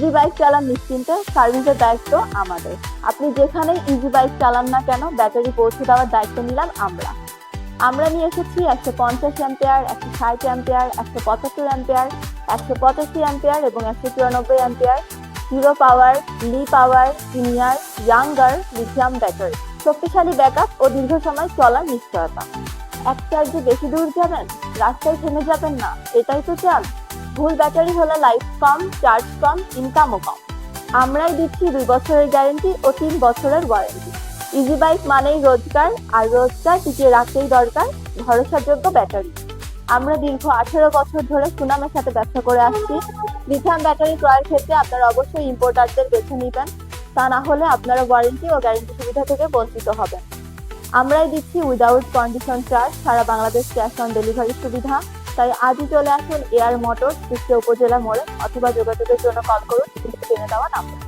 Easy bike চালান নিশ্চিন্তে, সার্ভিসের দায়িত্ব আমাদের। আপনি যেখানেই ইজি বাইক চালান না কেন, ব্যাটারি পৌঁছে দেওয়ার দায়িত্ব নিলাম আমরা। আমরা নিয়ে এসেছি 150 অ্যাম্পিয়ার, 160 অ্যাম্পিয়ার, 175 অ্যাম্পিয়ার, 185 অ্যাম্পিয়ার এবং 194 অ্যাম্পিয়ার জিরো পাওয়ার, লি পাওয়ার, সিনিয়র, ইয়াঙ্গার লিথিয়াম ব্যাটারি। শক্তিশালী ব্যাকআপ ও দীর্ঘ সময় চলার নিশ্চয়তা। এক চার্জে বেশি দূর যাবেন, রাস্তায় থেমে যাবেন না, এটাই তো চান। ভুল ব্যাটারি হলে লাইফ কম, চার্জ কম, ইনকামও কম। আমরাই দিচ্ছি 2 বছরের গ্যারেন্টি ও 3 বছরের ওয়ারেন্টি। ইজি বাইক মানেই রোজগার, আর রোজগার টিকিয়ে রাখতেই দরকার ভরসাযোগ্য ব্যাটারি। আমরা দীর্ঘ 18 বছর ধরে সুনামের সাথে ব্যবসা করে আসছি। লিথিয়াম ব্যাটারি ক্রয়ের ক্ষেত্রে আপনারা অবশ্যই ইম্পোর্টারদের বেছে নেবেন, তা না হলে আপনারা ওয়ারেন্টি ও গ্যারেন্টি সুবিধা থেকে বঞ্চিত হবেন। আমরাই দিচ্ছি উইদাউট কন্ডিশন চার্জ, সারা বাংলাদেশ ক্যাশ অন ডেলিভারি সুবিধা। তাই আজই চলে আসুন এয়ার মোটরস, কুষ্টিয়া উপজেলা মোড়ে, অথবা যোগাযোগের জন্য কল করুন স্ক্রিনে দেওয়া নাম্বার।